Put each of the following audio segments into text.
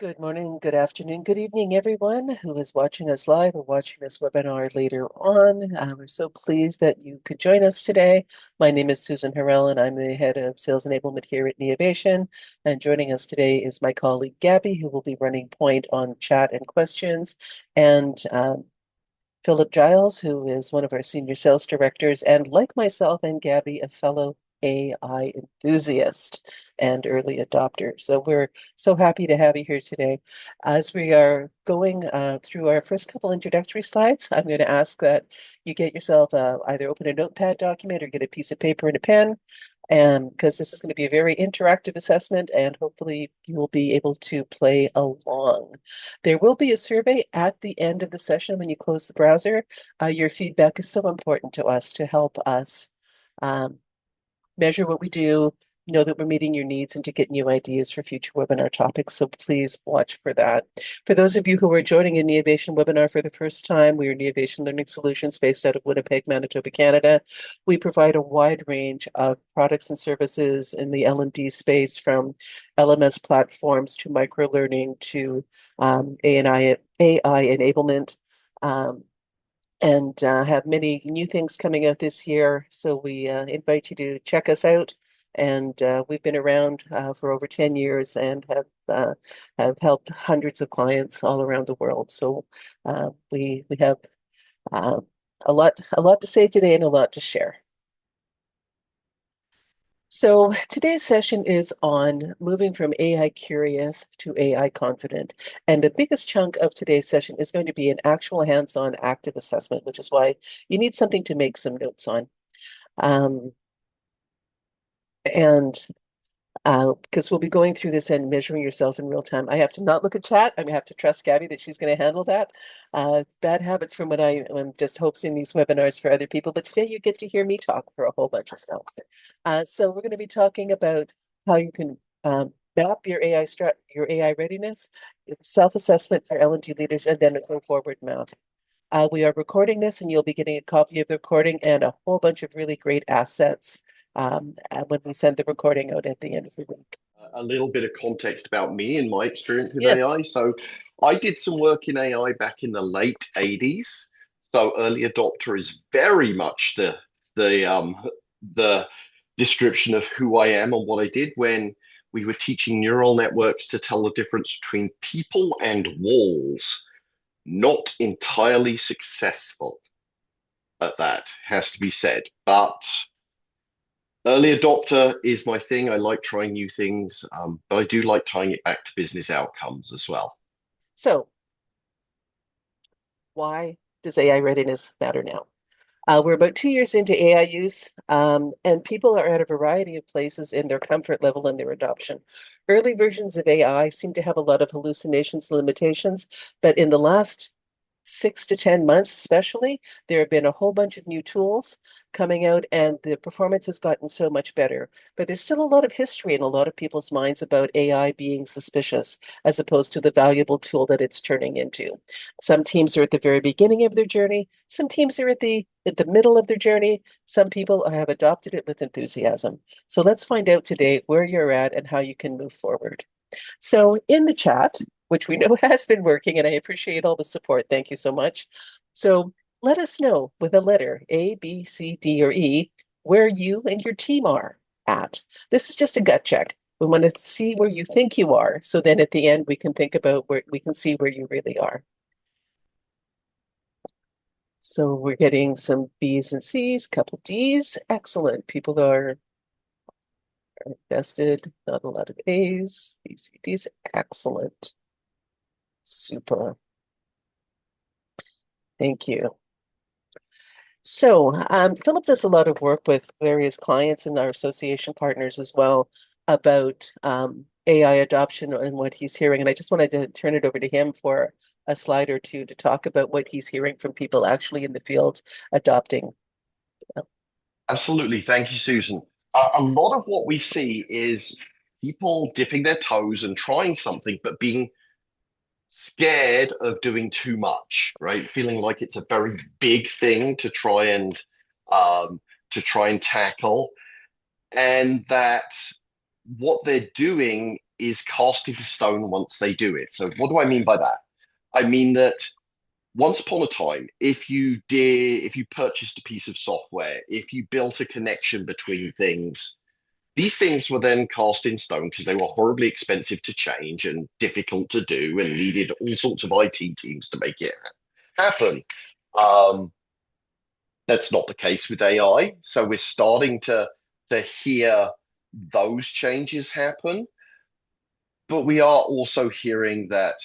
Good morning, good afternoon, good evening, everyone who is watching us live or watching this webinar later on. We're so pleased that you could join us today. My name is Susan Harrell, and I'm the head of sales enablement here at Neovation. And joining us today is my colleague Gabby, who will be running point on chat and questions, and Philip Giles, who is one of our senior sales directors, and like myself and Gabby, a fellow AI enthusiast and early adopter. So we're so happy to have you here today. As we are going through our first couple introductory slides, I'm going to ask that you get yourself either open a notepad document or get a piece of paper and a pen, and because this is going to be a very interactive assessment, and hopefully you will be able to play along. There will be a survey at the end of the session when you close the browser. Your feedback is so important to us to help us um, measure what we do, know that we're meeting your needs, and to get new ideas for future webinar topics. So please watch for that. For those of you who are joining a Neovation webinar for the first time, we are Neovation Learning Solutions based out of Winnipeg, Manitoba, Canada. We provide a wide range of products and services in the L&D space, from LMS platforms to microlearning to AI enablement. And have many new things coming out this year. So we invite you to check us out. And we've been around for over 10 years and have helped hundreds of clients all around the world. So we have uh, a lot to say today and a lot to share. So today's session is on moving from AI curious to AI confident. And the biggest chunk of today's session is going to be an actual hands-on active assessment, which is why you need something to make some notes on. Um, and because we'll be going through this and measuring yourself in real time. I have to not look at chat. I'm gonna have to trust Gabby that she's going to handle that. Bad habits from when I'm just hosting these webinars for other people, but today you get to hear me talk for a whole bunch of stuff. So we're going to be talking about how you can map your your AI readiness, self-assessment for L&D leaders, and then a go-forward map. We are recording this, and you'll be getting a copy of the recording and a whole bunch of really great assets when we send the recording out at the end of the week. A little bit of context about me and my experience with Yes. AI. So I did some work in AI back in the late 80s. So early adopter is very much the description of who I am and what I did when we were teaching neural networks to tell the difference between people and walls. Not entirely successful at that, has to be said. But early adopter is my thing. I like trying new things, but I do like tying it back to business outcomes as well. So why does AI readiness matter now? We're about 2 years into AI use, and people are at a variety of places in their comfort level and their adoption. Early versions of AI seem to have a lot of hallucinations and limitations, but in the last 6 to 10 months, especially, there have been a whole bunch of new tools coming out, and the performance has gotten so much better. But there's still a lot of history in a lot of people's minds about AI being suspicious, as opposed to the valuable tool that it's turning into. Some teams are at the very beginning of their journey. Some teams are at the middle of their journey. Some people have adopted it with enthusiasm. So let's find out today where you're at and how you can move forward. So in the chat, which we know has been working, and I appreciate all the support. Thank you so much. So let us know with a letter A, B, C, D, or E where you and your team are at. This is just a gut check. We want to see where you think you are. So then at the end, we can think about where we can see where you really are. So we're getting some B's and C's, couple D's. Excellent. People are invested, not a lot of A's, B's, C, D's. Excellent. Super. Thank you. So, Philip does a lot of work with various clients and our association partners as well about AI adoption and what he's hearing. And I just wanted to turn it over to him for a slide or two to talk about what he's hearing from people actually in the field adopting. Absolutely. Thank you, Susan. A lot of what we see is people dipping their toes and trying something, but being scared of doing too much, right? Feeling like it's a very big thing um, to try and tackle, and that what they're doing is cast in stone once they do it. So what do I mean by that? I mean that once upon a time, if you purchased a piece of software, if you built a connection between things, these things were then cast in stone because they were horribly expensive to change and difficult to do and needed all sorts of IT teams to make it happen. Um, that's not the case with AI. So we're starting to hear those changes happen, but we are also hearing that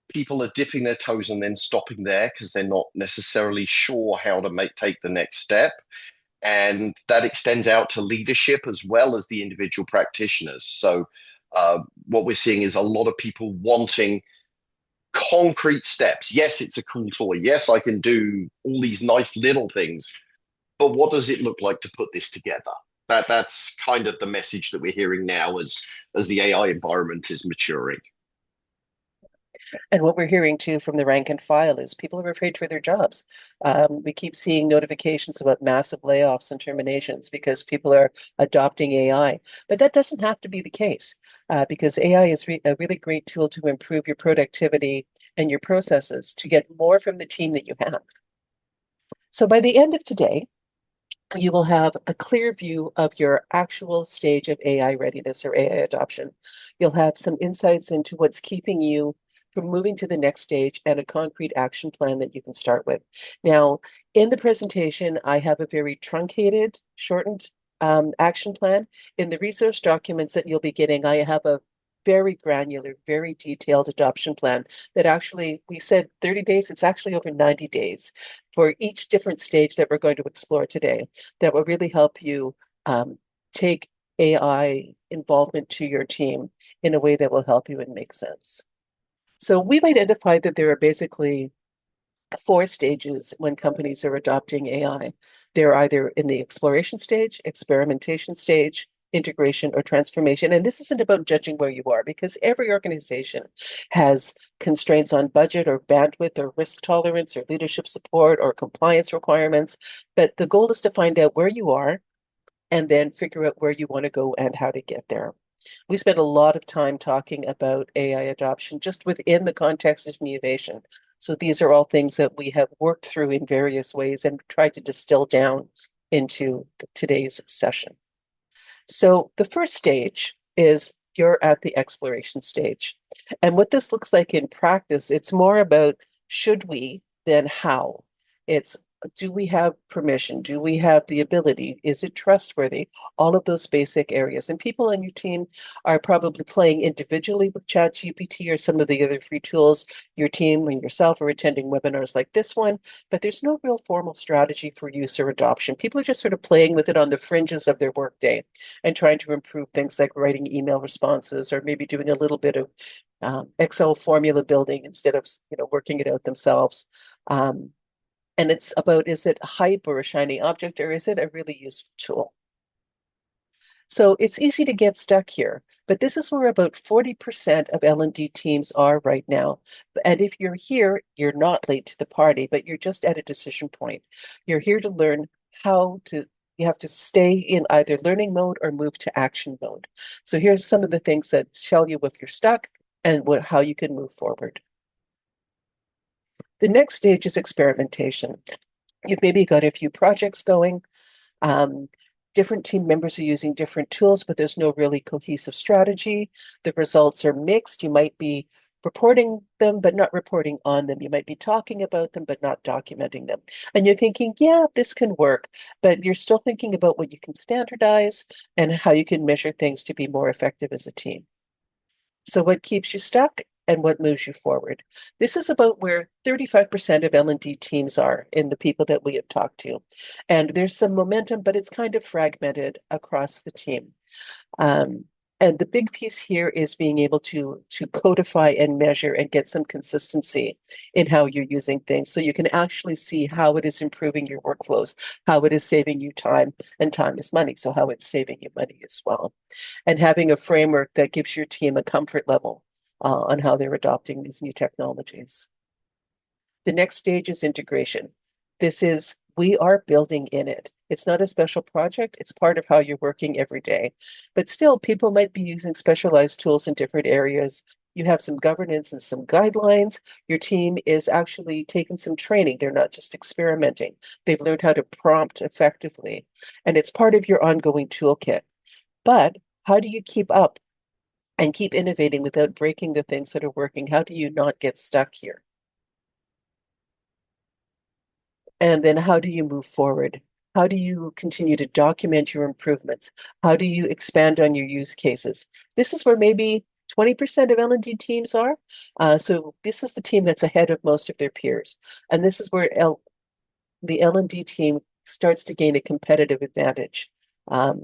people are dipping their toes and then stopping there because they're not necessarily sure how to take the next step. And that extends out to leadership as well as the individual practitioners. So, what we're seeing is a lot of people wanting concrete steps. Yes, it's a cool toy. Yes, I can do all these nice little things, but what does it look like to put this together? That's kind of the message that we're hearing now as the AI environment is maturing. And what we're hearing too from the rank and file is people are afraid for their jobs. We keep seeing notifications about massive layoffs and terminations because people are adopting AI. But that doesn't have to be the case because AI is a really great tool to improve your productivity and your processes to get more from the team that you have. So by the end of today, you will have a clear view of your actual stage of AI readiness or AI adoption. You'll have some insights into what's keeping you from moving to the next stage and a concrete action plan that you can start with. Now, in the presentation, I have a very truncated, shortened action plan. In the resource documents that you'll be getting, I have a very granular, very detailed adoption plan that actually, we said 30 days, it's actually over 90 days for each different stage that we're going to explore today that will really help you take AI involvement to your team in a way that will help you and make sense. So we've identified that there are basically four stages when companies are adopting AI. They're either in the exploration stage, experimentation stage, integration, or transformation. And this isn't about judging where you are because every organization has constraints on budget or bandwidth or risk tolerance or leadership support or compliance requirements. But the goal is to find out where you are and then figure out where you want to go and how to get there. We spent a lot of time talking about AI adoption just within the context of Neovation. So these are all things that we have worked through in various ways and tried to distill down into today's session. So the first stage is you're at the exploration stage. And what this looks like in practice, it's more about should we than how. It's do we have permission? Do we have the ability? Is it trustworthy? All of those basic areas. And people on your team are probably playing individually with ChatGPT or some of the other free tools. Your team and yourself are attending webinars like this one, but there's no real formal strategy for use or adoption. People are just sort of playing with it on the fringes of their workday and trying to improve things like writing email responses or maybe doing a little bit of Excel formula building instead of working it out themselves. And it's about, is it a hype or a shiny object, or is it a really useful tool? So it's easy to get stuck here, but this is where about 40% of L&D teams are right now. And if you're here, you're not late to the party, but you're just at a decision point. You're here to learn you have to stay in either learning mode or move to action mode. So here's some of the things that tell you if you're stuck and how you can move forward. The next stage is experimentation. You've maybe got a few projects going. Um, Different team members are using different tools, but there's no really cohesive strategy. The results are mixed. You might be reporting them, but not reporting on them. You might be talking about them, but not documenting them. And you're thinking, yeah, this can work, but you're still thinking about what you can standardize and how you can measure things to be more effective as a team. So what keeps you stuck and what moves you forward? This is about where 35% of L&D teams are in the people that we have talked to. And there's some momentum, but it's kind of fragmented across the team. Um, and the big piece here is being able to codify and measure and get some consistency in how you're using things so you can actually see how it is improving your workflows, how it is saving you time, and time is money, so how it's saving you money as well. And having a framework that gives your team a comfort level on how they're adopting these new technologies. The next stage is integration. This is We are building in it. It's not a special project, it's part of how you're working every day. But still, people might be using specialized tools in different areas. You have some governance and some guidelines. Your team is actually taking some training. They're not just experimenting. They've learned how to prompt effectively, and it's part of your ongoing toolkit. But how do you keep up and keep innovating without breaking the things that are working? How do you not get stuck here? And then how do you move forward? How do you continue to document your improvements? How do you expand on your use cases? This is where maybe 20% of L&D teams are. So this is the team that's ahead of most of their peers. And this is where the L&D team starts to gain a competitive advantage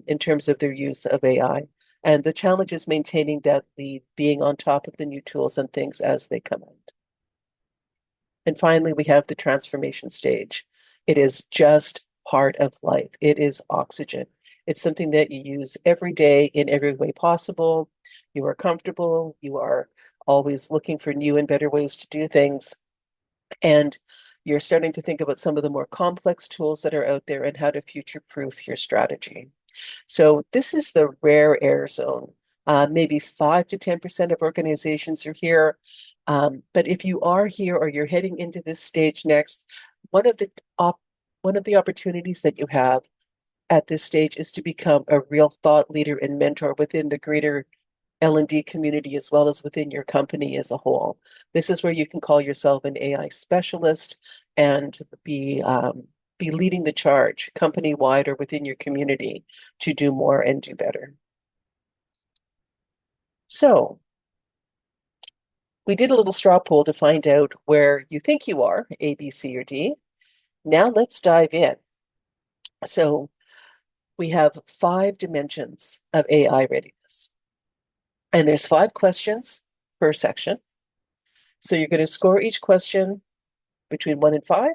in terms of their use of AI. And the challenge is maintaining that lead, being on top of the new tools and things as they come out. And finally, we have the transformation stage. It is just part of life. It is oxygen. It's something that you use every day in every way possible. You are comfortable. You are always looking for new and better ways to do things. And you're starting to think about some of the more complex tools that are out there and how to future-proof your strategy. So this is the rare air zone. Maybe 5 to 10% of organizations are here. But if you are here or you're heading into this stage next, one of the op one of the opportunities that you have at this stage is to become a real thought leader and mentor within the greater L&D community as well as within your company as a whole. This is where you can call yourself an AI specialist and be leading the charge company-wide or within your community to do more and do better. So we did a little straw poll to find out where you think you are, A, B, C, or D. Now let's dive in. So we have 5 dimensions of AI readiness. And there's 5 questions per section. So you're going to score each question between 1 and 5.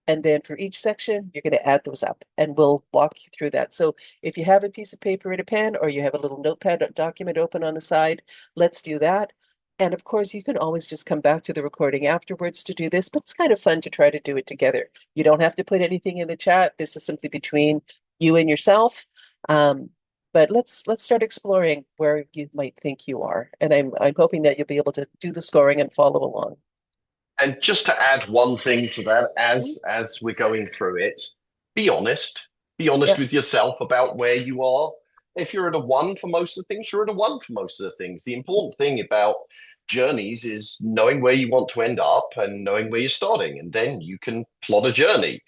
And then for each section, you're going to add those up and we'll walk you through that. So if you have a piece of paper and a pen or you have a little notepad document open on the side, let's do that. And of course, you can always just come back to the recording afterwards to do this, but it's kind of fun to try to do it together. You don't have to put anything in the chat. This is simply between you and yourself. But let's start exploring where you might think you are. And I'm hoping that you'll be able to do the scoring and follow along. And just to add one thing to that, Mhm. as we're going through it, be honest. Be honest Yeah. with yourself about where you are. If you're at a 1 for most of the things, you're at a 1 for most of the things. The important thing about journeys is knowing where you want to end up and knowing where you're starting, and then you can plot a journey.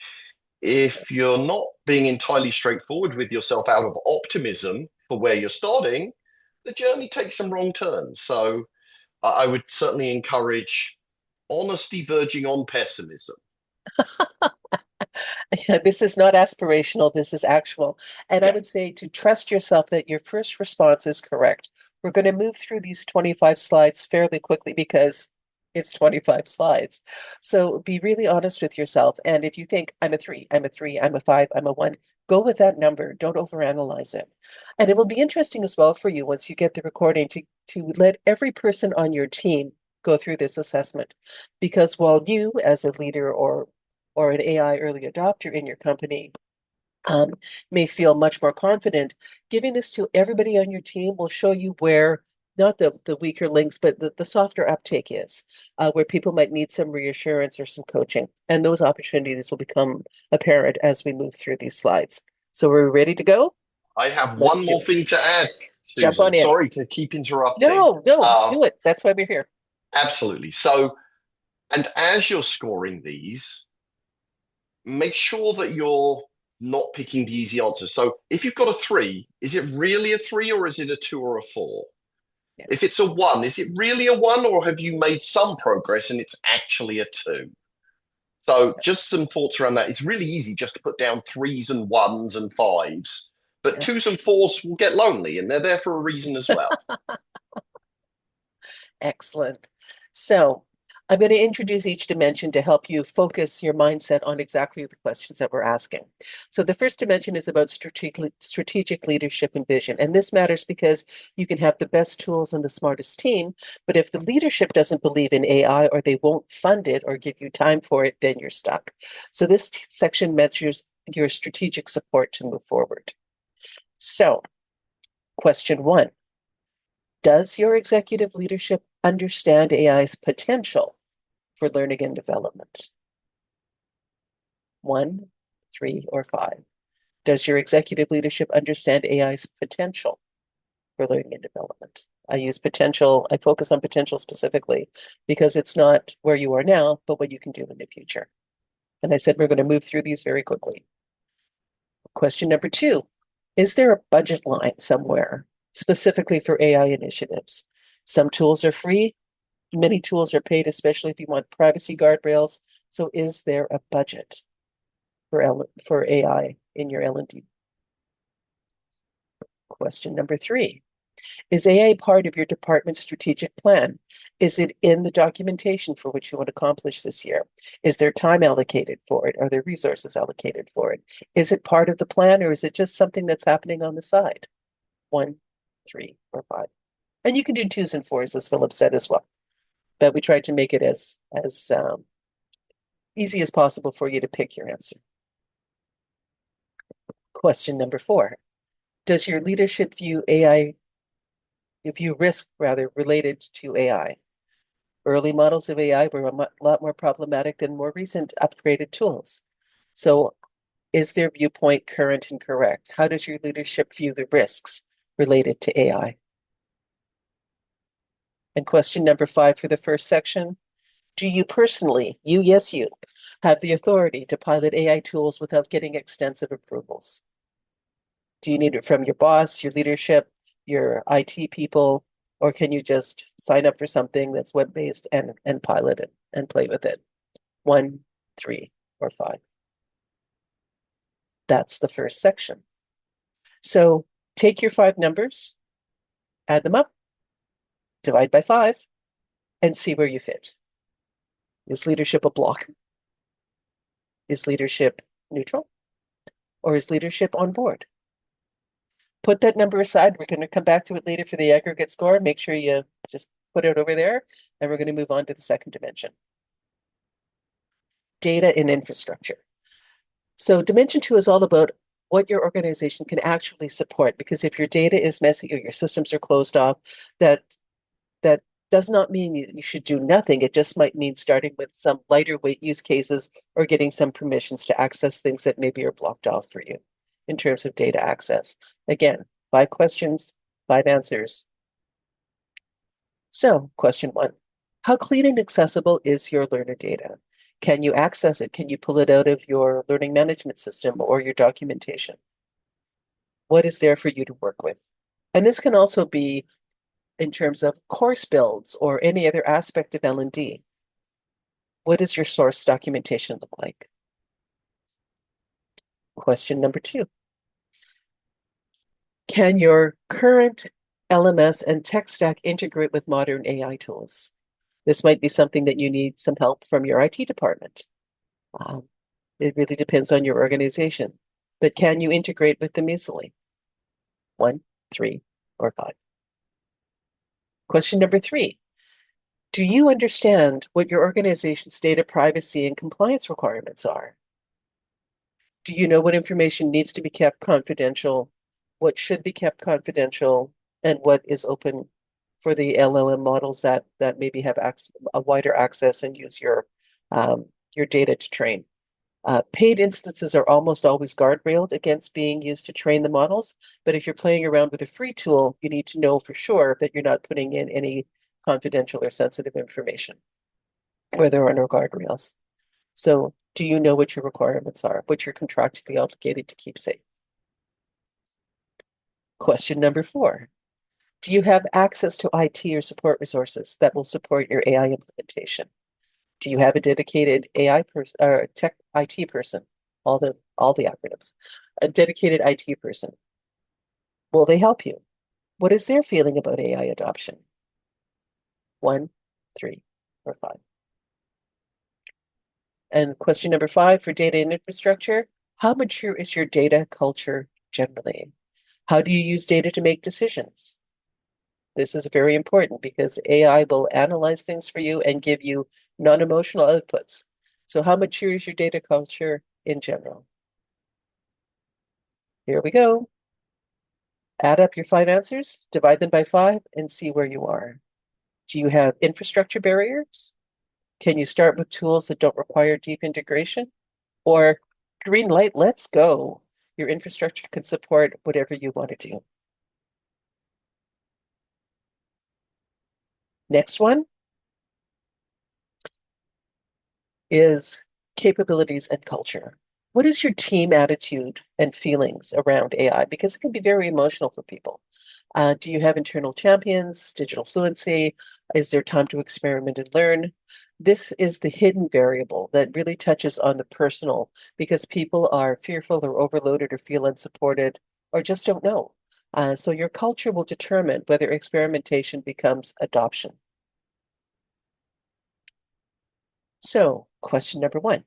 If you're not being entirely straightforward with yourself out of optimism for where you're starting, the journey takes some wrong turns. So I would certainly encourage honesty verging on pessimism. Yeah, this is not aspirational, this is actual. And I Yeah. would say to trust yourself that your first response is correct. We're going to move through these 25 slides fairly quickly because it's 25 slides. So be really honest with yourself. And if you think, I'm a 3, I'm a 3, I'm a 5, I'm a 1, go with that number. Don't overanalyze it. And it will be interesting as well for you once you get the recording to let every person on your team go through this assessment. Because while you, as a leader or an AI early adopter in your company um, may feel much more confident. Giving this to everybody on your team will show you where not the weaker links, but the softer uptake is, where people might need some reassurance or some coaching. And those opportunities will become apparent as we move through these slides. So we're ready to go? I have Let's one do more it. thing to add, Jump Susan. on in. Sorry to keep interrupting. No, no, Uh, do it. That's why we're here. Absolutely. So, and as you're scoring these, make sure that you're not picking the easy answers. So, if you've got a 3, is it really a 3 or is it a 2 or a 4? Yeah, If it's a 1, is it really a 1 or have you made some progress and it's actually a 2? So yeah, just some thoughts around that. It's really easy just to put down 3s and 1s and 5s, but yeah. 2s and 4s will get lonely and they're there for a reason as well. Excellent. So, I'm going to introduce each dimension to help you focus your mindset on exactly the questions that we're asking. So the first dimension is about strategic leadership and vision. And this matters because you can have the best tools and the smartest team, but if the leadership doesn't believe in AI or they won't fund it or give you time for it, then you're stuck. So this section measures your strategic support to move forward. So question one, does your executive leadership understand AI's potential for learning and development? 1, 3, or 5. Does your executive leadership understand AI's potential for learning and development? I use potential, I focus on potential specifically because it's not where you are now, but what you can do in the future. And I said we're going to move through these very quickly. Question number 2, is there a budget line somewhere specifically for AI initiatives? Some tools are free, many tools are paid, especially if you want privacy guardrails. So is there a budget for AI in your L&D? Question number 3, is AI part of your department's strategic plan? Is it in the documentation for which you want to accomplish this year? Is there time allocated for it? Are there resources allocated for it? Is it part of the plan or is it just something that's happening on the side? 1, 3, or 5. And you can do 2s and 4s, as Philip said as well. But we tried to make it as easy as possible for you to pick your answer. Question number 4. Does your leadership view risk rather related to AI? Early models of AI were a lot more problematic than more recent upgraded tools. So is their viewpoint current and correct? How does your leadership view the risks related to AI? And question number 5 for the first section, do you personally, yes, you, have the authority to pilot AI tools without getting extensive approvals? Do you need it from your boss, your leadership, your IT people, or can you just sign up for something that's web-based and pilot it and play with it? 1, 3, or 5. That's the first section. So take your 5 numbers, add them up, divide by 5, and see where you fit. Is leadership a block? Is leadership neutral? Or is leadership on board? Put that number aside. We're going to come back to it later for the aggregate score. Make sure you just put it over there, and we're going to move on to the second dimension. Data and infrastructure. So dimension 2 is all about what your organization can actually support, because if your data is messy or your systems are closed off, that does not mean you should do nothing. It just might mean starting with some lighter weight use cases or getting some permissions to access things that maybe are blocked off for you in terms of data access. Again, 5 questions, 5 answers. So question 1, how clean and accessible is your learner data? Can you access it? Can you pull it out of your learning management system or your documentation? What is there for you to work with? And this can also be in terms of course builds or any other aspect of L&D. What does your source documentation look like? Question number 2. Can your current LMS and tech stack integrate with modern AI tools? This might be something that you need some help from your IT department. It really depends on your organization. But can you integrate with them easily? 1, 3, or 5. Question number 3. Do you understand what your organization's data privacy and compliance requirements are? Do you know what information needs to be kept confidential, what should be kept confidential, and what is open for the LLM models that maybe have a wider access and use your data to train? Paid instances are almost always guardrailed against being used to train the models, but if you're playing around with a free tool, you need to know for sure that you're not putting in any confidential or sensitive information where there are no guardrails. So do you know what your requirements are, what you're contractually obligated to keep safe? Question number 4. Do you have access to IT or support resources that will support your AI implementation? Do you have a dedicated AI person or tech IT person? All the acronyms. A dedicated IT person. Will they help you? What is their feeling about AI adoption? 1, 3, or 5. And question number 5 for data and infrastructure, how mature is your data culture generally? How do you use data to make decisions? This is very important because AI will analyze things for you and give you non-emotional outputs. So how mature is your data culture in general? Here we go. Add up your 5 answers, divide them by 5, and see where you are. Do you have infrastructure barriers? Can you start with tools that don't require deep integration? Or green light, let's go. Your infrastructure can support whatever you want to do. Next one is capabilities and culture. What is your team attitude and feelings around AI? Because it can be very emotional for people. Do you have internal champions, digital fluency? Is there time to experiment and learn? This is the hidden variable that really touches on the personal because people are fearful or overloaded or feel unsupported or just don't know. So your culture will determine whether experimentation becomes adoption. So, question number 1.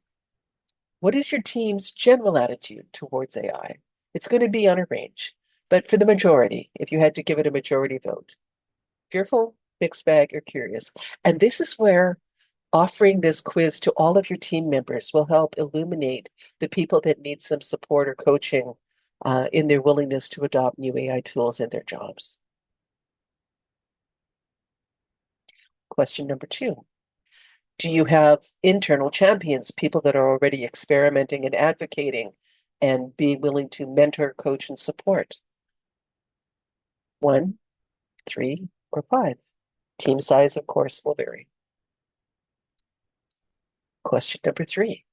What is your team's general attitude towards AI? It's going to be on a range, but for the majority, if you had to give it a majority vote, fearful, mixed bag, or curious. And this is where offering this quiz to all of your team members will help illuminate the people that need some support or coaching in their willingness to adopt new AI tools in their jobs. Question number 2. Do you have internal champions, people that are already experimenting and advocating and being willing to mentor, coach, and support? 1, 3, or 5? Team size, of course, will vary. Question number 3.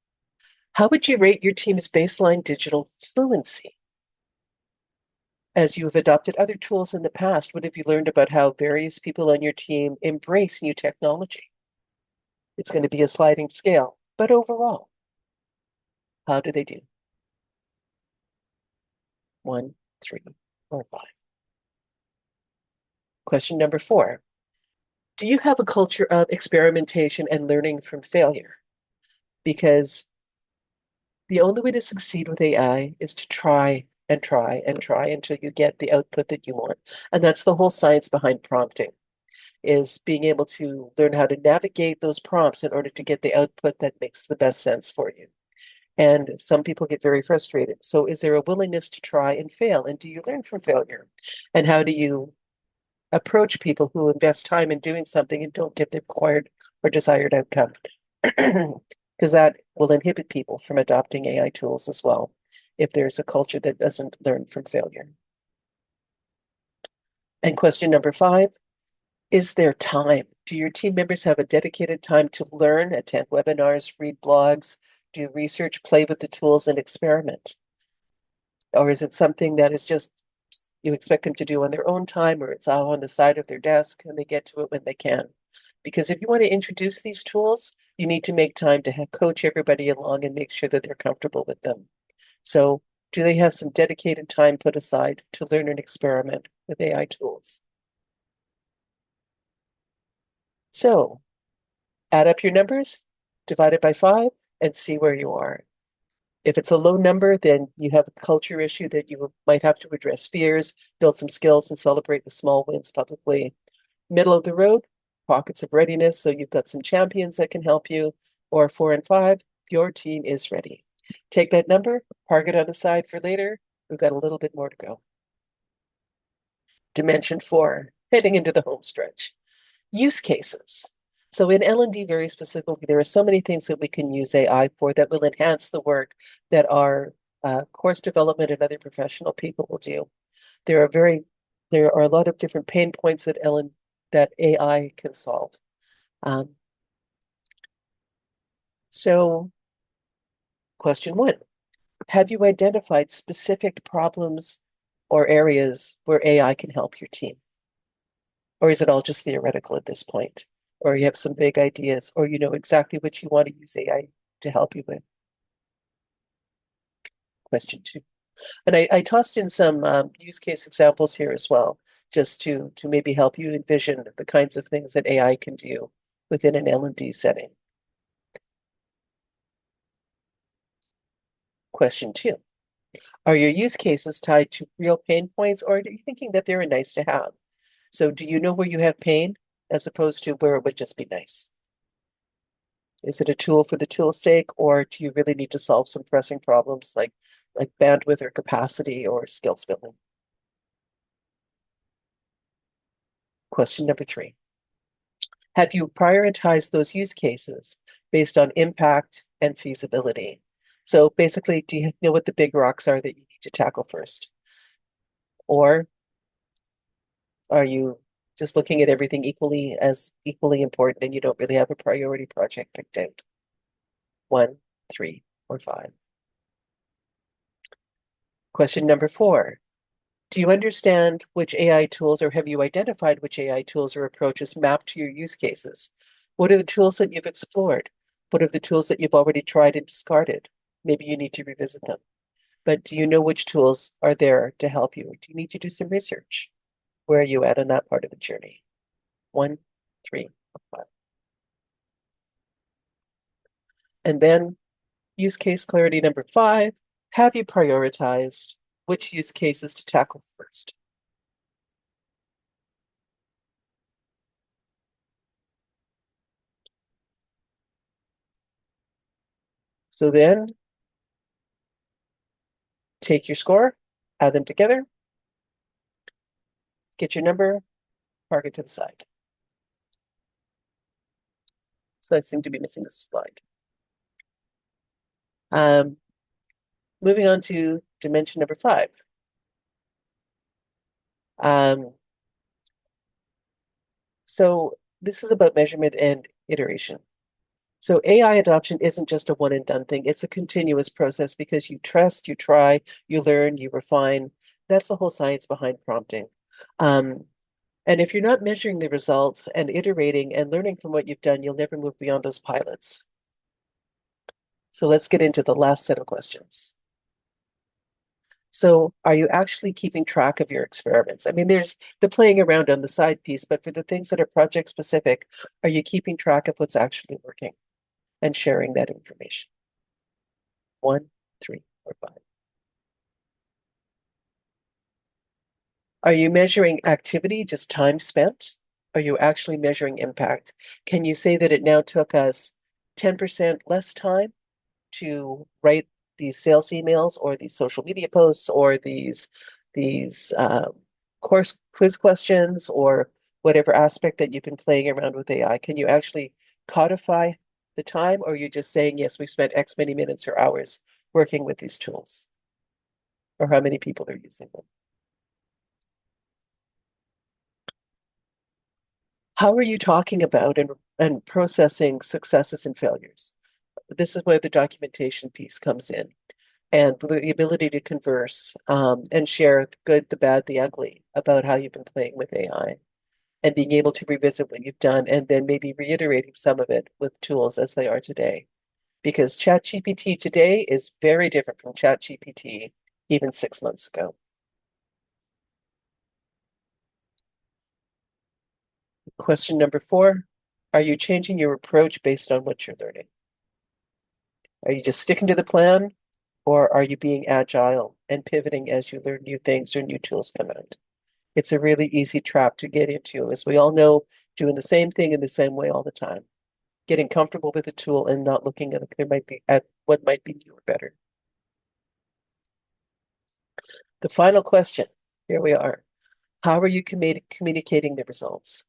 How would you rate your team's baseline digital fluency? As you have adopted other tools in the past, what have you learned about how various people on your team embrace new technology? It's going to be a sliding scale, but overall, how do they do? 1, 3, or 5? Question number 4. Do you have a culture of experimentation and learning from failure? Because the only way to succeed with AI is to try and try and try until you get the output that you want. And that's the whole science behind prompting, is being able to learn how to navigate those prompts in order to get the output that makes the best sense for you. And some people get very frustrated. So is there a willingness to try and fail? And do you learn from failure? And how do you approach people who invest time in doing something and don't get the required or desired outcome? Because that will inhibit people from adopting AI tools as well, if there's a culture that doesn't learn from failure. And question number 5, is there time? Do your team members have a dedicated time to learn, attend webinars, read blogs, do research, play with the tools, and experiment? Or is it something that is just you expect them to do on their own time, or it's all on the side of their desk and they get to it when they can? Because if you want to introduce these tools, you need to make time to coach everybody along and make sure that they're comfortable with them. So, do they have some dedicated time put aside to learn and experiment with AI tools? So, add up your numbers, divide it by 5, and see where you are. If it's a low number, then you have a culture issue that you might have to address fears, build some skills, and celebrate the small wins publicly. Middle of the road, pockets of readiness, so you've got some champions that can help you. Or 4 and 5, your team is ready. Take that number, park it on the side for later. We've got a little bit more to go. Dimension 4, heading into the home stretch. Use cases. So in L&D very specifically, there are so many things that we can use AI for that will enhance the work that our course development and other professional people will do. There are a lot of different pain points that AI can solve. Um, so question 1, have you identified specific problems or areas where AI can help your team? Or is it all just theoretical at this point? Or you have some big ideas, or you know exactly what you want to use AI to help you with? Question 2. And I tossed in some use case examples here as well, just to maybe help you envision the kinds of things that AI can do within an L&D setting. Question 2. Are your use cases tied to real pain points, or are you thinking that they're a nice to have? So do you know where you have pain as opposed to where it would just be nice? Is it a tool for the tool's sake, or do you really need to solve some pressing problems like bandwidth or capacity or skills building? Question number 3. Have you prioritized those use cases based on impact and feasibility? So basically, do you know what the big rocks are that you need to tackle first? Or are you just looking at everything equally important and you don't really have a priority project picked out? 1, 3, or 5. Question number 4. Do you understand which AI tools or have you identified which AI tools or approaches map to your use cases? What are the tools that you've explored? What are the tools that you've already tried and discarded? Maybe you need to revisit them. But do you know which tools are there to help you? Do you need to do some research? Where are you at in that part of the journey? 1, 3, or 5. And then use case clarity number 5. Have you prioritized which use cases to tackle first? So then take your score, add them together, get your number, park it to the side. So I seem to be missing this slide. Um, Moving on to dimension number 5. Um, so this is about measurement and iteration. So AI adoption isn't just a one and done thing. It's a continuous process because you trust, you try, you learn, you refine. That's the whole science behind prompting. Um, and if you're not measuring the results and iterating and learning from what you've done, you'll never move beyond those pilots. So let's get into the last set of questions. So are you actually keeping track of your experiments? I mean, there's the playing around on the side piece, but for the things that are project specific, are you keeping track of what's actually working and sharing that information? 1, 3, or 5. Are you measuring activity, just time spent? Are you actually measuring impact? Can you say that it now took us 10% less time to write these sales emails or these social media posts or these course quiz questions or whatever aspect that you've been playing around with AI? Can you actually codify the time, or are you just saying, yes, we've spent X many minutes or hours working with these tools, or how many people are using them? How are you talking about and processing successes and failures? This is where the documentation piece comes in, and the ability to converse and share the good, the bad, the ugly about how you've been playing with AI and being able to revisit what you've done and then maybe reiterating some of it with tools as they are today. Because ChatGPT today is very different from ChatGPT even 6 months ago. Question number 4, are you changing your approach based on what you're learning? Are you just sticking to the plan, or are you being agile and pivoting as you learn new things or new tools come out? It's a really easy trap to get into, as we all know, doing the same thing in the same way all the time, getting comfortable with a tool and not looking at what might be new or better. The final question, here we are. How are you communicating the results?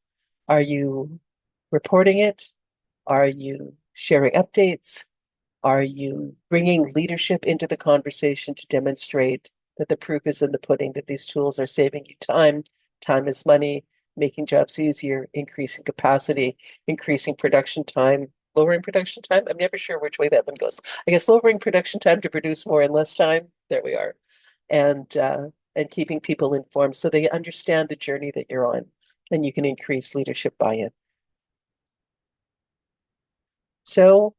Are you reporting it? Are you sharing updates? Are you bringing leadership into the conversation to demonstrate that the proof is in the pudding, that these tools are saving you time? Time is money, making jobs easier, increasing capacity, increasing production time, lowering production time. I'm never sure which way that one goes. I guess lowering production time to produce more in less time. There we are. And keeping people informed so they understand the journey that you're on and you can increase leadership buy-in. So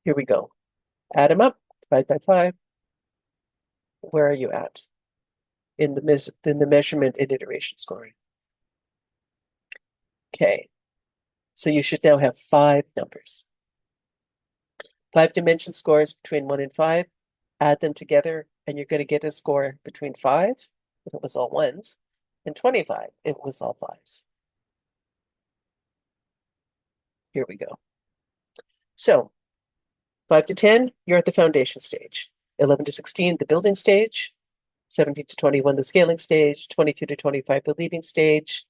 here we go. Add them up, 5 by 5. Where are you at in the measurement and iteration scoring? Okay, so you should now have 5 numbers. 5-dimension scores between 1 and 5, add them together, and you're going to get a score between 5, if it was all ones, and 25, if it was all fives. Here we go. So 5 to 10, you're at the foundation stage. 11 to 16, the building stage. 17 to 21, the scaling stage. 22 to 25, the leading stage.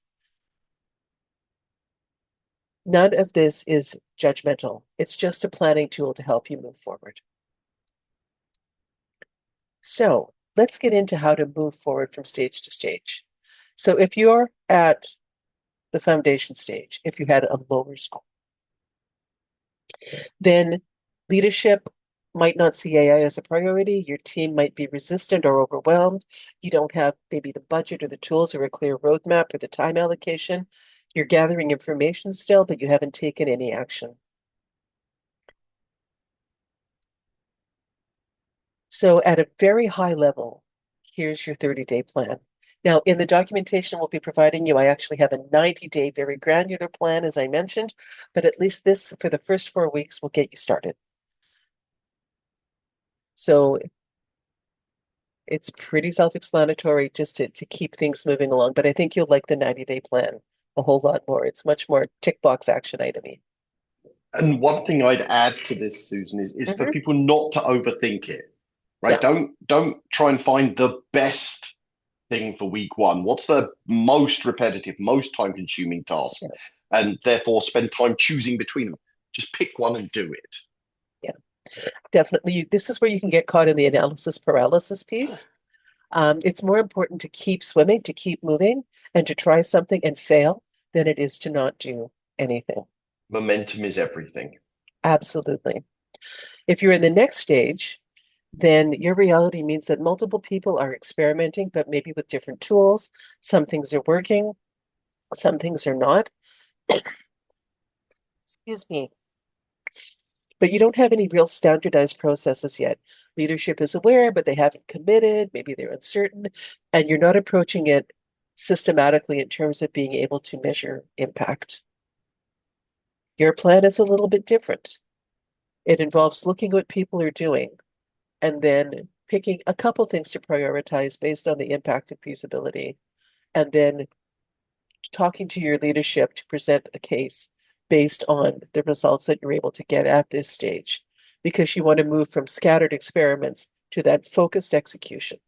None of this is judgmental. It's just a planning tool to help you move forward. So let's get into how to move forward from stage to stage. So if you're at the foundation stage, if you had a lower score, then leadership might not see AI as a priority. Your team might be resistant or overwhelmed. You don't have maybe the budget or the tools or a clear roadmap or the time allocation. You're gathering information still, but you haven't taken any action. So at a very high level, here's your 30-day plan. Now, in the documentation we'll be providing you, I actually have a 90-day, very granular plan, as I mentioned, but at least this, for the first 4 weeks, will get you started. So it's pretty self-explanatory just to keep things moving along, but I think you'll like the 90-day plan a whole lot more. It's much more tick box action item-y. And one thing I'd add to this, Susan, is for Hmm. people not to overthink it, right? Yeah, Don't try and find the best thing for week one. What's the most repetitive, most time-consuming task? yeah, And therefore spend time choosing between them. Just pick one and do it. yeah, definitely. This is where you can get caught in the analysis paralysis piece. It's more important to keep swimming, to keep moving, and to try something and fail than it is to not do anything. Momentum is everything. Absolutely. If you're in the next stage, then your reality means that multiple people are experimenting, but maybe with different tools. Some things are working, some things are not. Excuse me. But you don't have any real standardized processes yet. Leadership is aware, but they haven't committed. Maybe they're uncertain, and you're not approaching it systematically in terms of being able to measure impact. Your plan is a little bit different. It involves looking at what people are doing and then picking a couple things to prioritize based on the impact and feasibility, and then talking to your leadership to present a case based on the results that you're able to get at this stage, because you want to move from scattered experiments to that focused execution.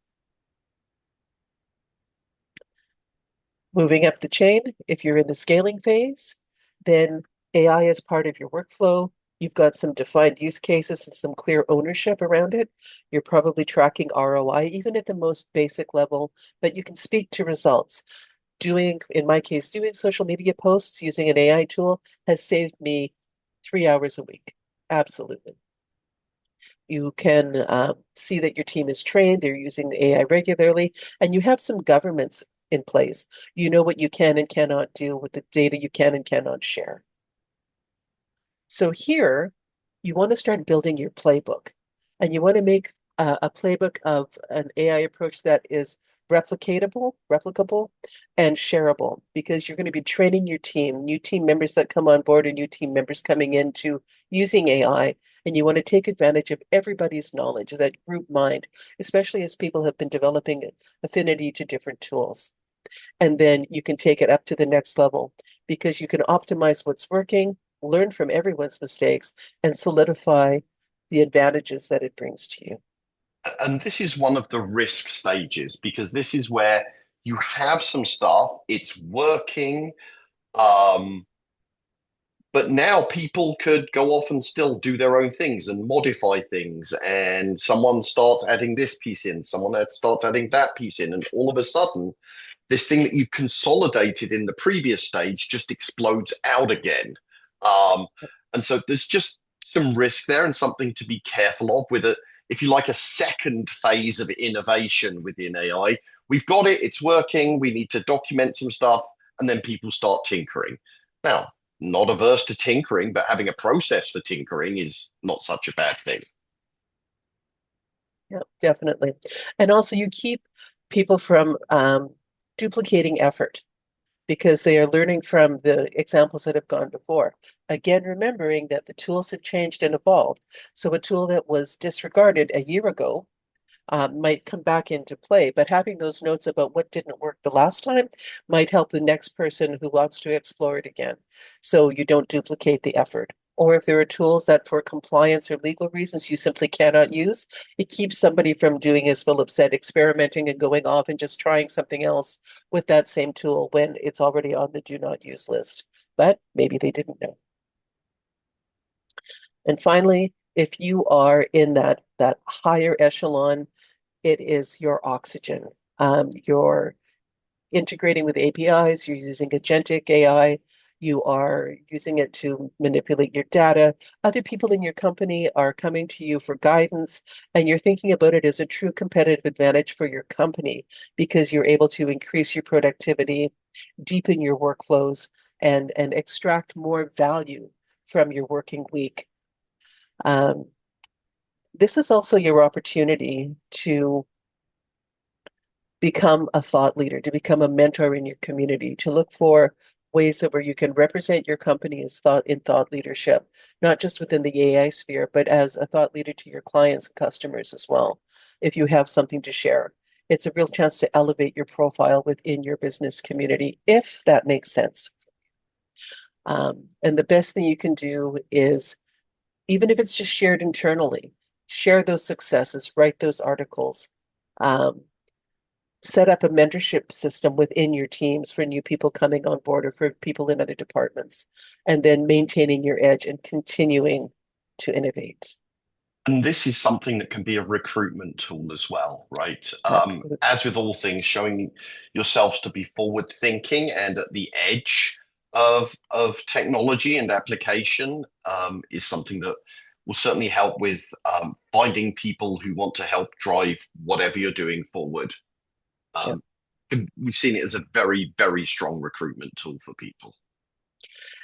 Moving up the chain, if you're in the scaling phase, then AI is part of your workflow. You've got some defined use cases and some clear ownership around it. You're probably tracking ROI, even at the most basic level, but you can speak to results. In my case, doing social media posts using an AI tool has saved me 3 hours a week. Absolutely. You can see that your team is trained, they're using the AI regularly, and you have some governance in place. You know what you can and cannot do with the data you can and cannot share. So here, you want to start building your playbook, and you want to make a playbook of an AI approach that is replicable, and shareable, because you're going to be training your team, new team members that come on board, and new team members coming into using AI, and you want to take advantage of everybody's knowledge, of that group mind, especially as people have been developing affinity to different tools. And then you can take it up to the next level because you can optimize what's working, learn from everyone's mistakes, and solidify the advantages that it brings to you. And this is one of the risk stages because this is where you have some stuff, it's working, um, but now people could go off and still do their own things and modify things. And someone starts adding this piece in, someone else starts adding that piece in, and all of a sudden, this thing that you consolidated in the previous stage just explodes out again. Um, and so there's just some risk there and something to be careful of with it. If you like a second phase of innovation within AI, we've got it, it's working, we need to document some stuff, and then people start tinkering. Now, not averse to tinkering, but having a process for tinkering is not such a bad thing. Yeah, definitely. And also, you keep people from duplicating effort because they are learning from the examples that have gone before. Again, remembering that the tools have changed and evolved. So a tool that was disregarded a year ago might come back into play, but having those notes about what didn't work the last time might help the next person who wants to explore it again. So you don't duplicate the effort. Or if there are tools that for compliance or legal reasons you simply cannot use, it keeps somebody from doing, as Philip said, experimenting and going off and just trying something else with that same tool when it's already on the do not use list. But maybe they didn't know. And finally, if you are in that higher echelon, it is your oxygen. You're integrating with APIs, you're using agentic AI, you are using it to manipulate your data. Other people in your company are coming to you for guidance, and you're thinking about it as a true competitive advantage for your company because you're able to increase your productivity, deepen your workflows, and extract more value from your working week. Um, this is also your opportunity to become a thought leader, to become a mentor in your community, to look for ways that where you can represent your company as thought leadership, not just within the AI sphere, but as a thought leader to your clients and customers as well. If you have something to share, it's a real chance to elevate your profile within your business community, if that makes sense. And the best thing you can do is, even if it's just shared internally, share those successes, write those articles. Um, Set up a mentorship system within your teams for new people coming on board or for people in other departments, and then maintaining your edge and continuing to innovate. And this is something that can be a recruitment tool as well, right? Absolutely. As with all things, showing yourselves to be forward thinking and at the edge of technology and application is something that will certainly help with finding people who want to help drive whatever you're doing forward. Yeah. Um, we've seen it as a very, very strong recruitment tool for people.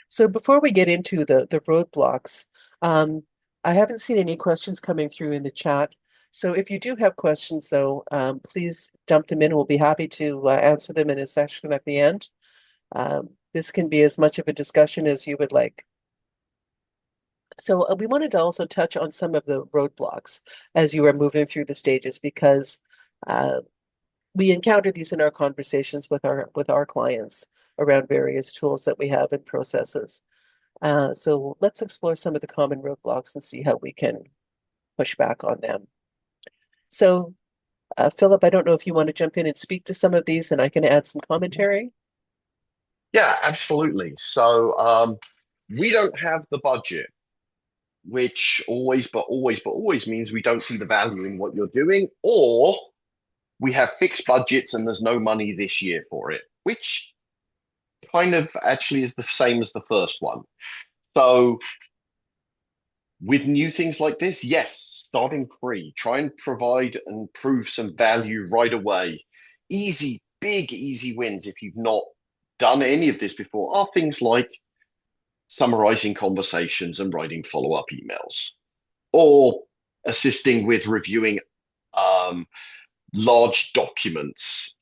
So before we get into the roadblocks, um, I haven't seen any questions coming through in the chat. So if you do have questions, though, please dump them in. We'll be happy to answer them in a session at the end. This can be as much of a discussion as you would like. So we wanted to also touch on some of the roadblocks as you are moving through the stages because uh, we encounter these in our conversations with our clients around various tools that we have and processes. So let's explore some of the common roadblocks and see how we can push back on them. So, Philip, I don't know if you want to jump in and speak to some of these, and I can add some commentary. Yeah, absolutely. So we don't have the budget, which always means we don't see the value in what you're doing, or we have fixed budgets and there's no money this year for it, which kind of actually is the same as the first one. So with new things like this, yes, starting free, try and provide and prove some value right away. Easy, big, easy wins if you've not done any of this before are things like summarizing conversations and writing follow-up emails, or assisting with reviewing um, large documents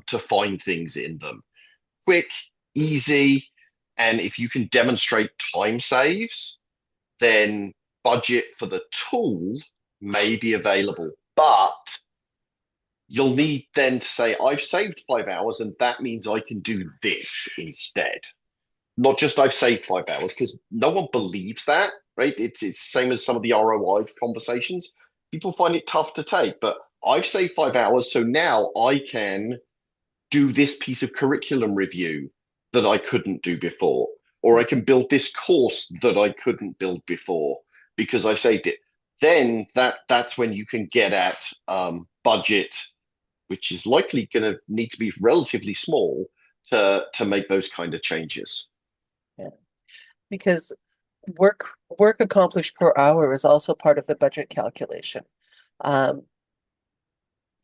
to find things in them. Quick, easy, and if you can demonstrate time saves, then budget for the tool may be available. But you'll need then to say, I've saved 5 hours, and that means I can do this instead. Not just I've saved 5 hours, because no one believes that, right? It's the same as some of the ROI conversations. People find it tough to take, but I've saved 5 hours, so now I can do this piece of curriculum review that I couldn't do before, or I can build this course that I couldn't build before because I saved it. Then that's when you can get at budget, which is likely going to need to be relatively small to make those kind of changes. Yeah. Because work accomplished per hour is also part of the budget calculation. Um,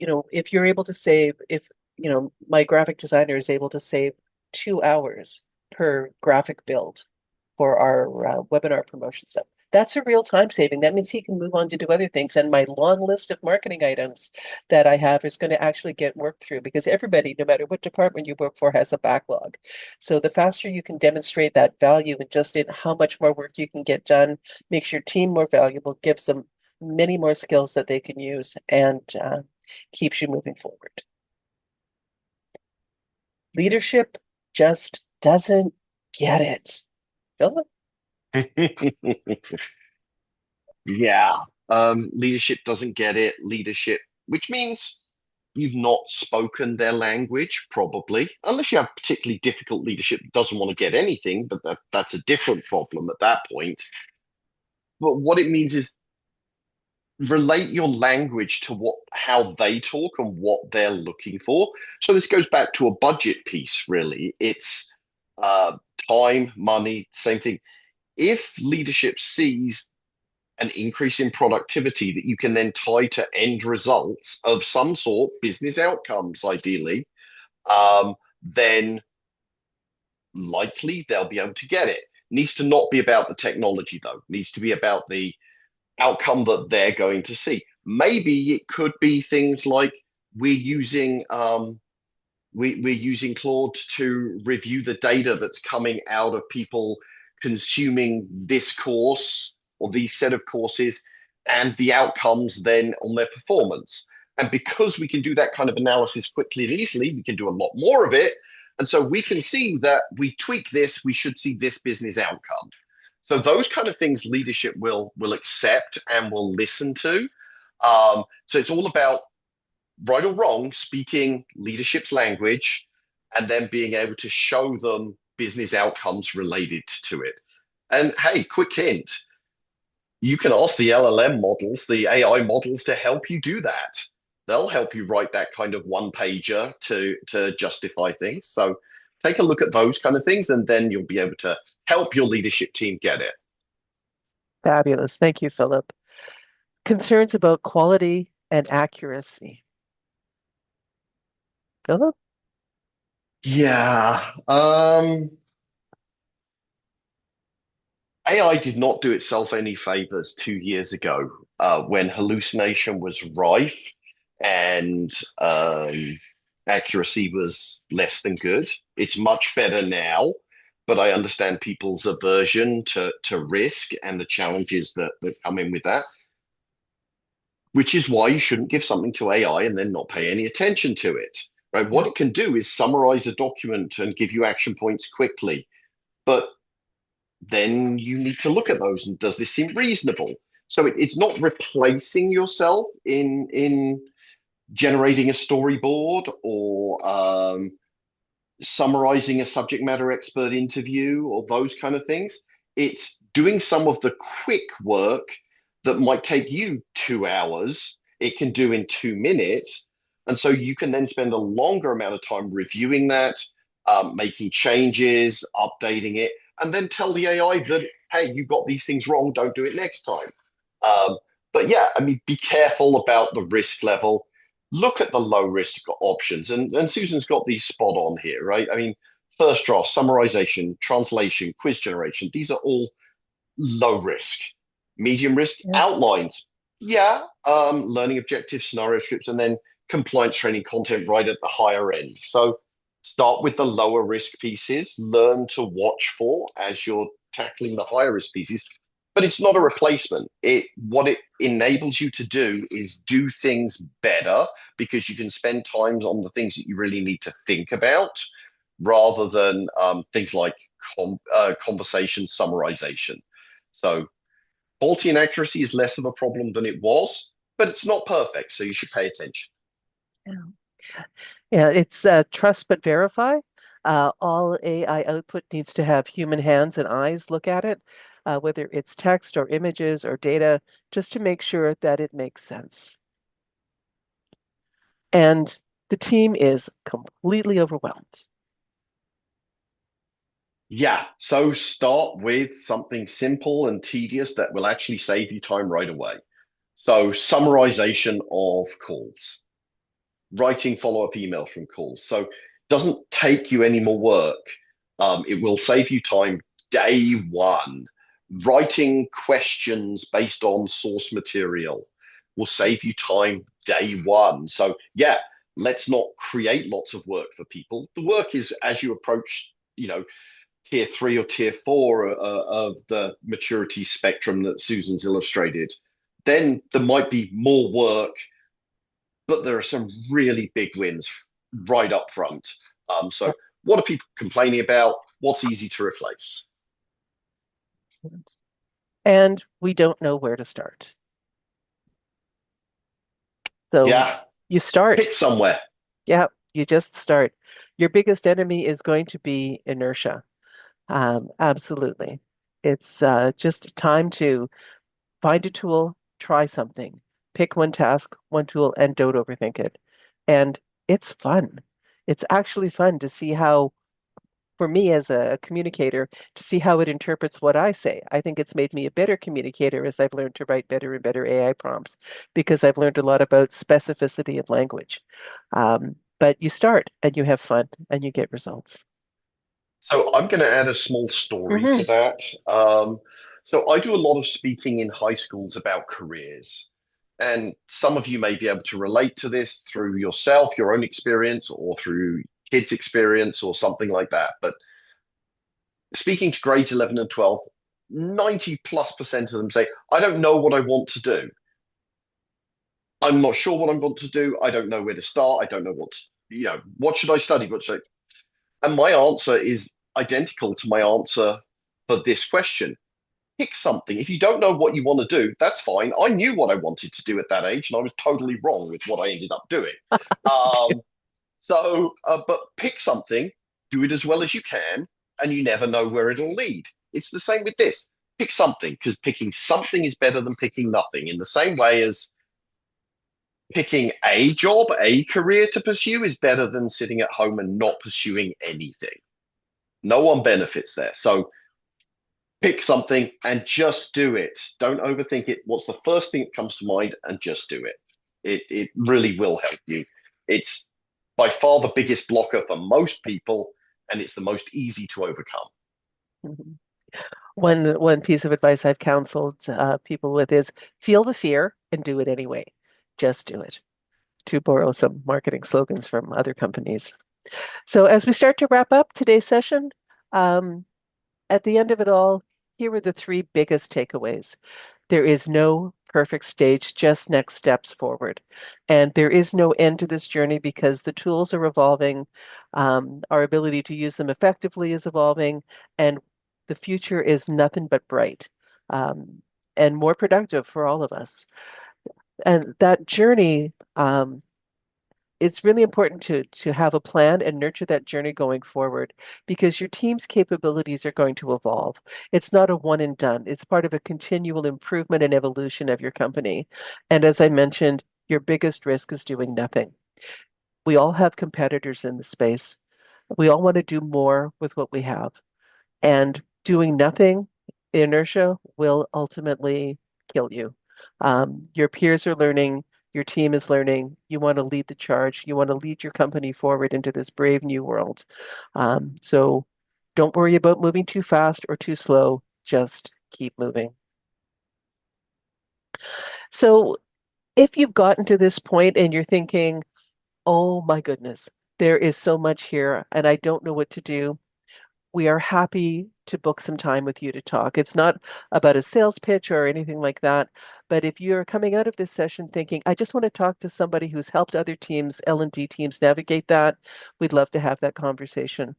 if you're able to save, if my graphic designer is able to save 2 hours per graphic build for our webinar promotion stuff, That's a real time saving. That means he can move on to do other things. And my long list of marketing items that I have is going to actually get worked through because everybody, no matter what department you work for, has a backlog. So the faster you can demonstrate that value and just in how much more work you can get done, makes your team more valuable, gives them many more skills that they can use, and keeps you moving forward. Leadership just doesn't get it. Philip? Yeah. Leadership doesn't get it. Leadership, which means you've not spoken their language, probably, unless you have particularly difficult leadership that doesn't want to get anything, but that's a different problem at that point. But what it means is relate your language to what how they talk and what they're looking for. So this goes back to a budget piece, really. It's uh, time, money, same thing. If leadership sees an increase in productivity that you can then tie to end results of some sort, business outcomes, ideally, then likely they'll be able to get it. Needs to not be about the technology, though. Needs to be about the outcome that they're going to see. Maybe it could be things like we're using we're using Claude to review the data that's coming out of people consuming this course or these set of courses and the outcomes then on their performance. And because we can do that kind of analysis quickly and easily, we can do a lot more of it. And so we can see that we tweak this, we should see this business outcome. So those kind of things leadership will accept and will listen to. So it's all about right or wrong, speaking leadership's language and then being able to show them business outcomes related to it. And hey, quick hint, you can ask the LLM models, the AI models to help you do that. They'll help you write that kind of one pager to justify things. So take a look at those kind of things, and then you'll be able to help your leadership team get it. Fabulous. Thank you, Philip. Concerns about quality and accuracy. Philip? Yeah. AI did not do itself any favors 2 years ago when hallucination was rife and accuracy was less than good. It's much better now, but I understand people's aversion to risk and the challenges that come in with that, which is why you shouldn't give something to AI and then not pay any attention to it. Right? What it can do is summarize a document and give you action points quickly. But then you need to look at those and does this seem reasonable? So it's not replacing yourself in generating a storyboard or summarizing a subject matter expert interview or those kind of things. It's doing some of the quick work that might take you 2 hours, it can do in 2 minutes. And so you can then spend a longer amount of time reviewing that, making changes, updating it, and then tell the AI that, hey, you got these things wrong, don't do it next time. Um, but yeah, I mean, be careful about the risk level. Look at the low risk options. And Susan's got these spot on here, right? I mean, first draft, summarization, translation, quiz generation, these are all low risk. Medium risk, Yeah. outlines. Yeah, learning objectives, scenario scripts, and then compliance training content right at the higher end. So start with the lower risk pieces, learn to watch for as you're tackling the higher risk pieces. But it's not a replacement. It what it enables you to do is do things better because you can spend times on the things that you really need to think about rather than things like conversation summarization. So quality and accuracy is less of a problem than it was, but it's not perfect, so you should pay attention. Yeah. Yeah, it's trust but verify. All AI output needs to have human hands and eyes look at it, whether it's text or images or data, just to make sure that it makes sense. And the team is completely overwhelmed. Yeah, so start with something simple and tedious that will actually save you time right away. So, summarization of calls, writing follow-up emails from calls. So, doesn't take you any more work. It will save you time day one Writing questions based on source material will save you time day one. So, yeah, let's not create lots of work for people. The work is as you approach, tier three or tier four of the maturity spectrum that Susan's illustrated. Then there might be more work, but there are some really big wins right up front. So, what are people complaining about? What's easy to replace? Excellent. And we don't know where to start. So Yeah, you pick start. somewhere. Yeah, you just start. Your biggest enemy is going to be inertia. Absolutely. It's just time to find a tool, try something, pick one task, one tool, and don't overthink it. And it's fun. It's actually fun to see how, for me as a communicator, to see how it interprets what I say. I think it's made me a better communicator as I've learned to write better and better AI prompts because I've learned a lot about specificity of language. But you start and you have fun and you get results. So I'm going to add a small story to Hmm. that. So I do a lot of speaking in high schools about careers. And some of you may be able to relate to this through yourself, your own experience, or through kids' experience, or something like that. But speaking to grades 11 and 12, 90 plus percent of them say, I don't know what I want to do. I'm not sure what I'm going to do. I don't know where to start. I don't know what should I study? And my answer is identical to my answer for this question. Pick something. If you don't know what you want to do, that's fine. I knew what I wanted to do at that age, and I was totally wrong with what I ended up doing. Um, but pick something, do it as well as you can, and you never know where it'll lead. It's the same with this. Pick something, because picking something is better than picking nothing. In the same way as picking a job, a career to pursue is better than sitting at home and not pursuing anything. No one benefits there. So pick something and just do it. Don't overthink it. What's the first thing that comes to mind and just do it. It really will help you. It's by far the biggest blocker for most people, and it's the most easy to overcome. Mhm. One piece of advice I've counseled people with is feel the fear and do it anyway. Just do it. To borrow some marketing slogans from other companies. So as we start to wrap up today's session, um, at the end of it all, here are the three biggest takeaways. There is no perfect stage, just next steps forward. And there is no end to this journey because the tools are evolving. Our ability to use them effectively is evolving, and the future is nothing but bright and more productive for all of us. And that journey it's really important to have a plan and nurture that journey going forward because your team's capabilities are going to evolve. It's not a one and done. It's part of a continual improvement and evolution of your company. And as I mentioned, your biggest risk is doing nothing. We all have competitors in the space. We all want to do more with what we have. And doing nothing, inertia will ultimately kill you. Your peers are learning, your team is learning. You want to lead the charge. You want to lead your company forward into this brave new world. So don't worry about moving too fast or too slow. Just keep moving. So if you've gotten to this point and you're thinking, oh my goodness, there is so much here and I don't know what to do, we are happy to book some time with you to talk. It's not about a sales pitch or anything like that. But if you're coming out of this session thinking, I just want to talk to somebody who's helped other teams, L&D teams navigate that, we'd love to have that conversation.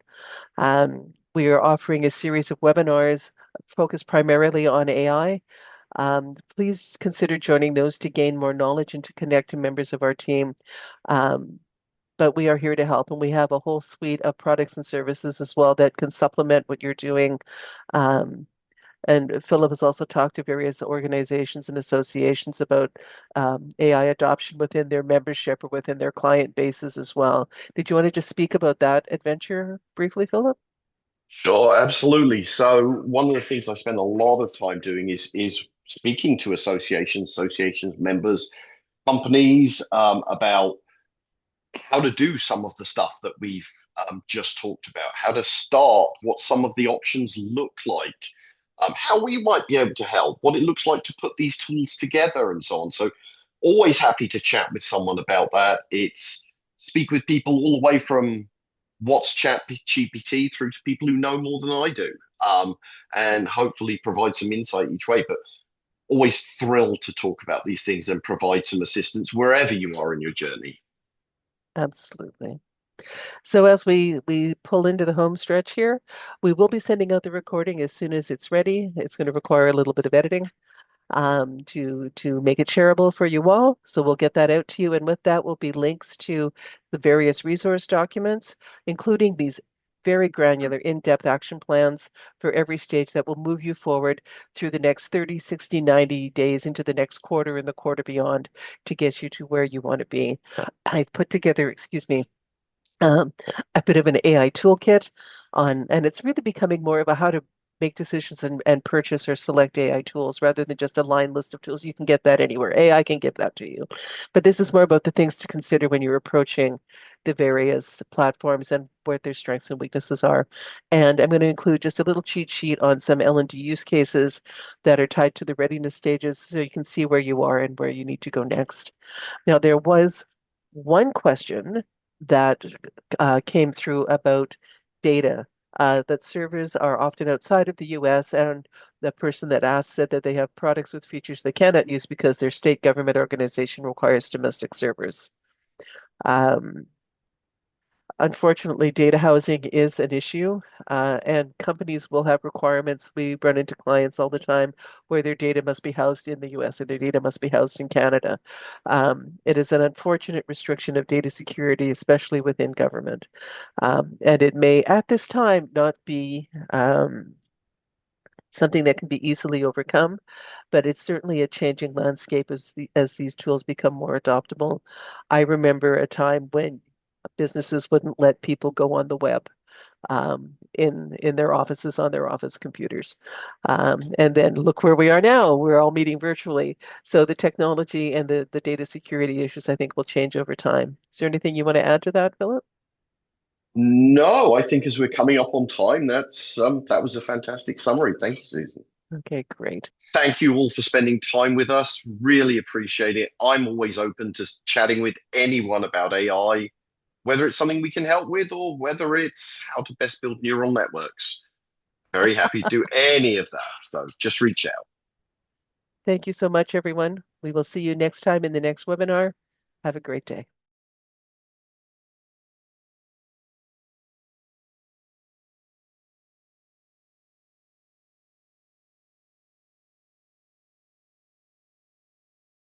We are offering a series of webinars focused primarily on AI. Please consider joining those to gain more knowledge and to connect to members of our team. Um, but we are here to help, and we have a whole suite of products and services as well that can supplement what you're doing. Um, and Philip has also talked to various organizations and associations about AI adoption within their membership or within their client bases as well. Did you want to just speak about that adventure briefly, Philip? Sure, absolutely. So one of the things I spend a lot of time doing is speaking to associations, members, companies about how to do some of the stuff that we've just talked about, how to start, what some of the options look like. how we might be able to help, what it looks like to put these tools together, and so on. So, always happy to chat with someone about that. It's speak with people all the way from what's chat GPT through to people who know more than I do, um, and hopefully provide some insight each way. But always thrilled to talk about these things and provide some assistance wherever you are in your journey. Absolutely. So as we pull into the home stretch here, we will be sending out the recording as soon as it's ready. It's going to require a little bit of editing to make it shareable for you all. So we'll get that out to you, and with that will be links to the various resource documents, including these very granular, in-depth action plans for every stage that will move you forward through the next 30, 60, 90 days into the next quarter and the quarter beyond to get you to where you want to be. I've put together, excuse me, um, a bit of an AI toolkit and it's really becoming more of a how to make decisions and purchase or select AI tools rather than just a line list of tools. You can get that anywhere. AI can give that to you. But this is more about the things to consider when you're approaching the various platforms and what their strengths and weaknesses are. And I'm going to include just a little cheat sheet on some L&D use cases that are tied to the readiness stages so you can see where you are and where you need to go next. Now, there was one question that came through about data, that servers are often outside of the US, and the person that asked said that they have products with features they cannot use because their state government organization requires domestic servers. Um, Unfortunately, data housing is an issue, and companies will have requirements. We run into clients all the time where their data must be housed in the US or their data must be housed in Canada. It is an unfortunate restriction of data security, especially within government. And it may, at this time, not be something that can be easily overcome, but it's certainly a changing landscape as these tools become more adoptable. I remember a time when businesses wouldn't let people go on the web in their offices on their office computers. And then look where we are now. We're all meeting virtually. So the technology and the data security issues, I think, will change over time. Is there anything you want to add to that, Philip? No, I think as we're coming up on time, that was a fantastic summary. Thank you, Susan. Okay, great. Thank you all for spending time with us. Really appreciate it. I'm always open to chatting with anyone about AI, whether it's something we can help with or whether it's how to best build neural networks. Very happy to do any of that. So just reach out. Thank you so much, everyone. We will see you next time in the next webinar. Have a great day.